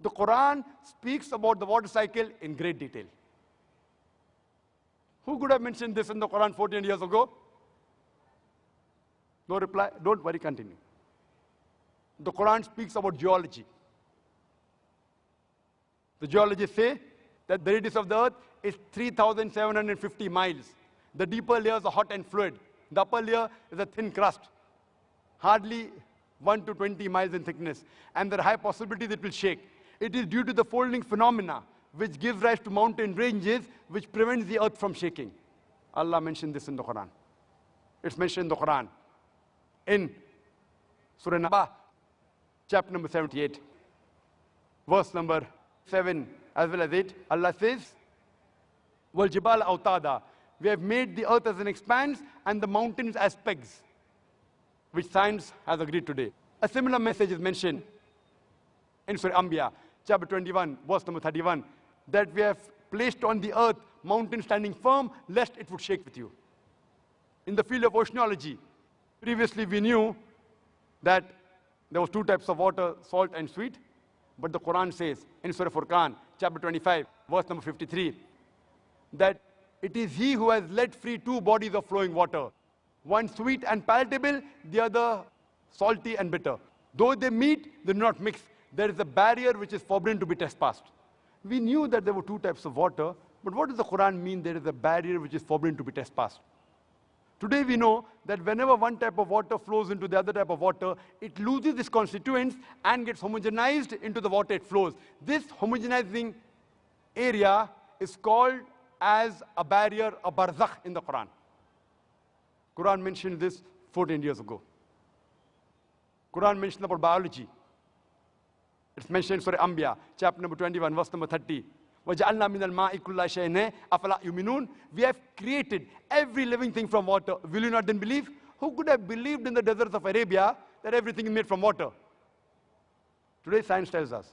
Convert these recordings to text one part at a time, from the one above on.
The Quran speaks about the water cycle in great detail. Who could have mentioned this in the Quran 14 years ago? No reply? Don't worry, continue. The Quran speaks about geology. The geologists say that the radius of the earth is 3,750 miles. The deeper layers are hot and fluid. The upper layer is a thin crust, hardly 1 to 20 miles in thickness, and there are high possibilities it will shake. It is due to the folding phenomena which gives rise to mountain ranges which prevents the earth from shaking. Allah mentioned this in the Quran. It's mentioned in the Quran. In Surah Ta Ha, chapter number 78, verse number 7 as well as 8, Allah says, وَالْجِبَالَ أَوْتَادًا. We have made the earth as an expanse and the mountains as pegs, which science has agreed today. A similar message is mentioned in Surah Anbiya, chapter 21, verse number 31, that we have placed on the earth mountains standing firm, lest it would shake with you. In the field of oceanology, previously we knew that there was two types of water, salt and sweet, but the Quran says in Surah Furqan, chapter 25, verse number 53, that it is He who has let free two bodies of flowing water, one sweet and palatable, the other salty and bitter. Though they meet, they do not mix. There is a barrier which is forbidden to be trespassed. We knew that there were two types of water, but what does the Quran mean there is a barrier which is forbidden to be trespassed? Today we know that whenever one type of water flows into the other type of water, it loses its constituents and gets homogenized into the water it flows. This homogenizing area is called as a barrier, a barzakh in the Quran. Quran mentioned this 14 years ago. Quran mentioned about biology. It's mentioned in Surah Anbiya, chapter number 21, verse number 30. وَجَعَلْنَا مِنَ الْمَاءِ كُلَّ شَيْءٍ أَفَلَا يُؤْمِنُونَ. We have created every living thing from water. Will you not then believe? Who could have believed in the deserts of Arabia that everything is made from water? Today science tells us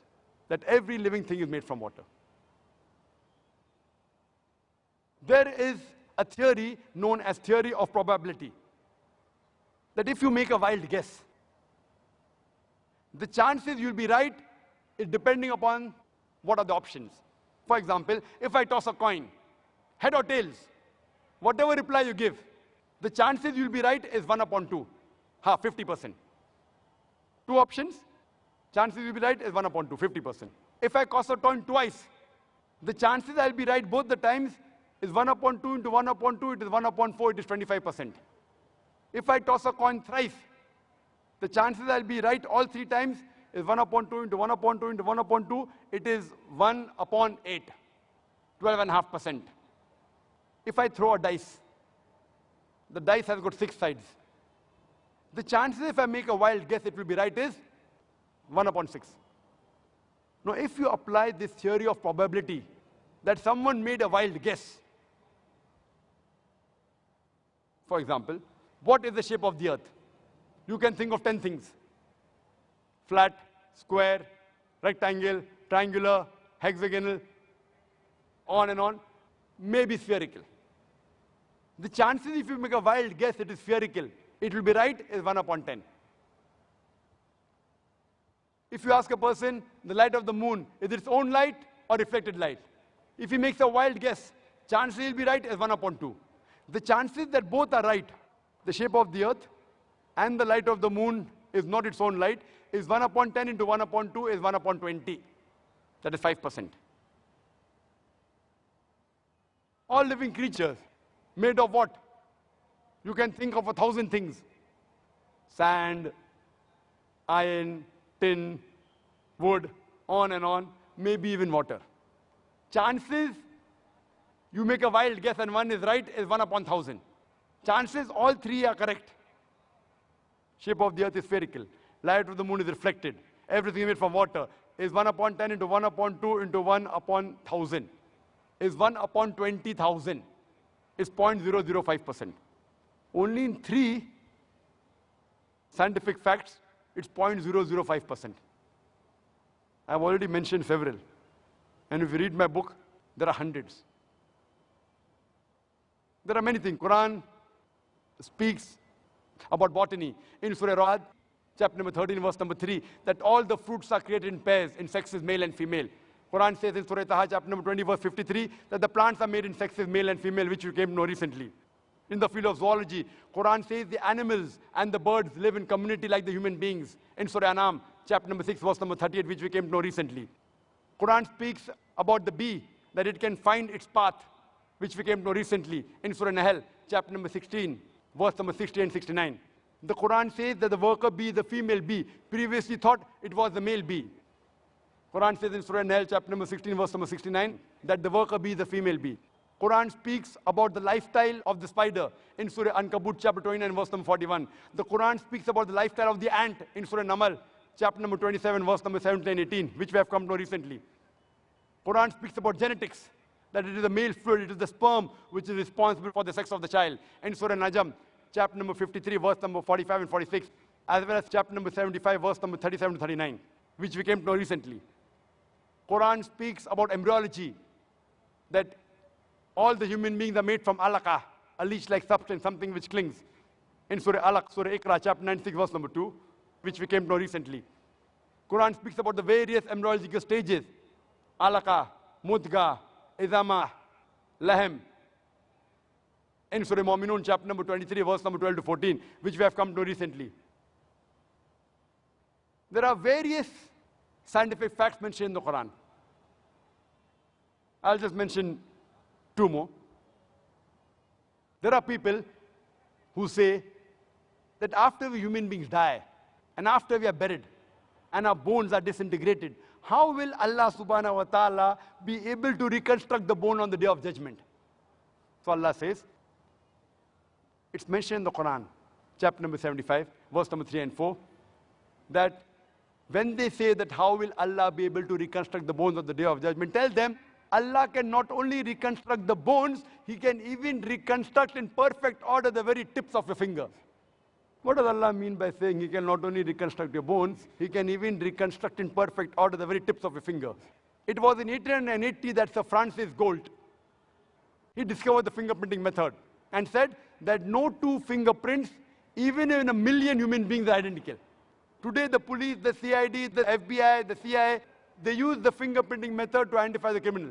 that every living thing is made from water. There is a theory known as theory of probability, that if you make a wild guess, the chances you'll be right is depending upon what are the options. For example, if I toss a coin, head or tails, whatever reply you give, the chances you'll be right is 1 upon 2, 50%. Two options, chances you'll be right is 1 upon 2, 50%. If I toss a coin twice, the chances I'll be right both the times is 1 upon 2 into 1 upon 2, it is 1 upon 4, it is 25%. If I toss a coin thrice, the chances I'll be right all three times is 1 upon 2 into 1 upon 2 into 1 upon 2, it is 1 upon 8, 12.5%. If I throw a dice, the dice has got 6 sides. The chances if I make a wild guess it will be right is 1 upon 6. Now if you apply this theory of probability, that someone made a wild guess, for example, what is the shape of the earth? You can think of 10 things. Flat, square, rectangle, triangular, hexagonal, on and on, maybe spherical. The chances if you make a wild guess it is spherical, it will be right is 1 upon 10. If you ask a person, the light of the moon, is it its own light or reflected light? If he makes a wild guess, chances he'll be right is 1 upon 2. The chances that both are right, the shape of the earth and the light of the moon is not its own light, is 1 upon 10 into 1 upon 2 is 1 upon 20. That is 5%. All living creatures made of what? You can think of 1,000 things. Sand, iron, tin, wood, on and on, maybe even water. Chances you make a wild guess and one is right is 1 upon 1,000. Chances all three are correct. Shape of the earth is spherical. Light of the moon is reflected. Everything made from water is 1 upon 10 into 1 upon 2 into 1 upon 1,000. Is 1 upon 20,000. Is 0.005%. Only in 3 scientific facts, it's 0.005%. I've already mentioned several. And if you read my book, there are hundreds. There are many things. Quran speaks about botany. In Surah A'raaf, chapter number 13, verse number 3, that all the fruits are created in pairs, in sexes male and female. Quran says in Surah Ta Ha, chapter number 20, verse 53, that the plants are made in sexes male and female, which we came to know recently. In the field of zoology, Quran says the animals and the birds live in community like the human beings. In Surah A'raaf, chapter number 6, verse number 38, which we came to know recently. Quran speaks about the bee, that it can find its path, which we came to know recently. In Surah Nahl, chapter number 16, verse number 60 and 69. The Quran says that the worker bee, the female bee, previously thought it was the male bee. Quran says in Surah Nahl, chapter number 16, verse number 69, that the worker bee is the female bee. Quran speaks about the lifestyle of the spider in Surah Ankabut, chapter 29, verse number 41. The Quran speaks about the lifestyle of the ant in Surah Namal, chapter number 27, verse number 17 and 18, which we have come to know recently. Quran speaks about genetics, that it is the male fluid, it is the sperm which is responsible for the sex of the child. In Surah Najm, chapter number 53, verse number 45 and 46, as well as chapter number 75, verse number 37 to 39, which we came to know recently. Quran speaks about embryology, that all the human beings are made from alaqa, a leech-like substance, something which clings. In Surah Alaq, Surah Iqra, chapter 96, verse number 2, which we came to know recently. Quran speaks about the various embryological stages, alaqa, mudga, izama, lahem. In Surah Mu'minun, chapter number 23, verse number 12 to 14, which we have come to know recently. There are various scientific facts mentioned in the Quran. I'll just mention two more. There are people who say that after we human beings die, and after we are buried, and our bones are disintegrated, how will Allah subhanahu wa ta'ala be able to reconstruct the bone on the day of judgment? So Allah says, it's mentioned in the Quran, chapter number 75, verse number 3 and 4, that when they say that how will Allah be able to reconstruct the bones on the day of judgment, tell them, Allah can not only reconstruct the bones, He can even reconstruct in perfect order the very tips of your fingers. What does Allah mean by saying He can not only reconstruct your bones, He can even reconstruct in perfect order the very tips of your fingers? It was in 1880 that Sir Francis Galt, he discovered the fingerprinting method and said that no two fingerprints, even in a million human beings, are identical. Today the police, the CID, the FBI, the CIA, they use the fingerprinting method to identify the criminal.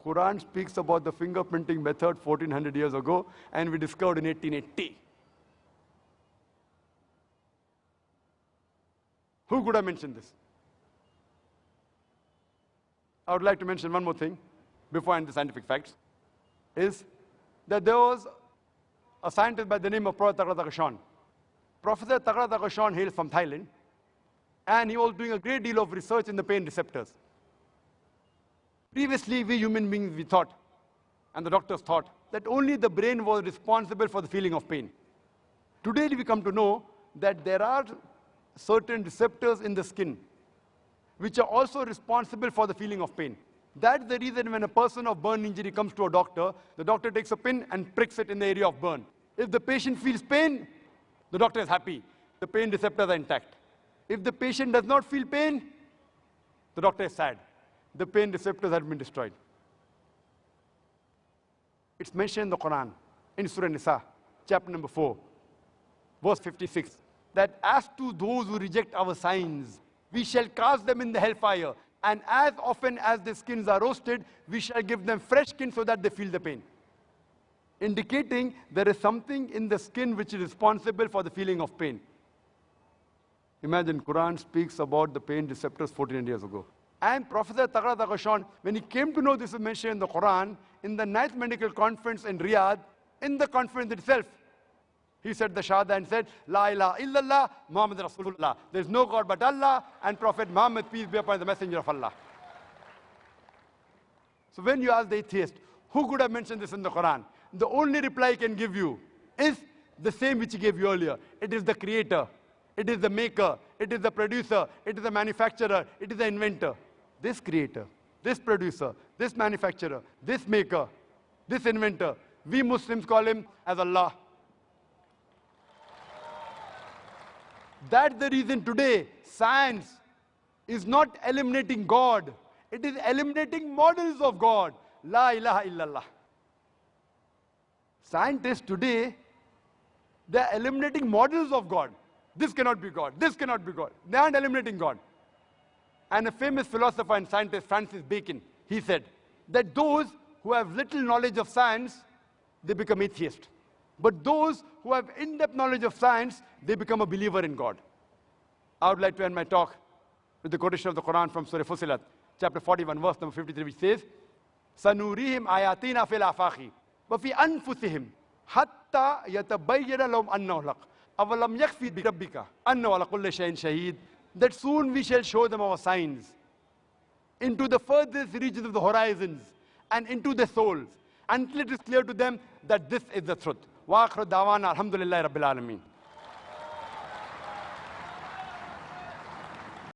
Quran speaks about the fingerprinting method 1400 years ago, and we discovered in 1880. Who could have mentioned this? I would like to mention one more thing before I end the scientific facts, is that there was a scientist by the name of Professor Tagra Tagashan. Professor Tagra Tagashan hails from Thailand, and he was doing a great deal of research in the pain receptors. Previously, we human beings, we thought, and the doctors thought, that only the brain was responsible for the feeling of pain. Today, we come to know that there are certain receptors in the skin which are also responsible for the feeling of pain. That's the reason when a person of burn injury comes to a doctor, the doctor takes a pin and pricks it in the area of burn. If the patient feels pain, the doctor is happy. The pain receptors are intact. If the patient does not feel pain, the doctor is sad. The pain receptors have been destroyed. It's mentioned in the Quran, in Surah Nisa, chapter number 4, verse 56, that as to those who reject our signs, we shall cast them in the hellfire, and as often as the skins are roasted, we shall give them fresh skin so that they feel the pain. Indicating there is something in the skin which is responsible for the feeling of pain. Imagine, Quran speaks about the pain receptors 1400 years ago. And Professor Tagra Tagashan, when he came to know this is mentioned in the Quran, in the 9th Medical Conference in Riyadh, in the conference itself, he said the Shahada and said, La ilaha illallah, Muhammad Rasulullah. There is no God but Allah, and Prophet Muhammad, peace be upon the messenger of Allah. So when you ask the atheist, who could have mentioned this in the Quran? The only reply he can give you is the same which he gave you earlier. It is the creator. It is the maker. It is the producer. It is the manufacturer. It is the inventor. This creator, this producer, this manufacturer, this maker, this inventor, we Muslims call him as Allah. That's the reason today science is not eliminating God. It is eliminating models of God. La ilaha illallah. Scientists today, they are eliminating models of God. This cannot be God. This cannot be God. They aren't eliminating God. And a famous philosopher and scientist, Francis Bacon, he said that those who have little knowledge of science, they become atheist. But those who have in-depth knowledge of science, they become a believer in God. I would like to end my talk with the quotation of the Quran from Surah Fussilat, chapter 41, verse number 53, which says, سَنُورِيهِمْ آيَاتِنَا فِي الْآفَاقِ وَفِي أَنفُسِهِمْ حَتَّى يَتَبَيَّنَ لَهُمْ أَنَّهُ الْحَقُّ أَوَلَمْ يَكْفِ بِرَبِّكَ أَنَّهُ عَلَى كُلِّ شَيْءٍ شَهِيدٌ. That soon we shall show them our signs into the furthest regions of the horizons and into their souls, until it is clear to them that this is the truth. وَآخِرُ دَعْوَانَا الْحَمْدُ لِلَّهِ رَبِّ الْعَالَمِينَ.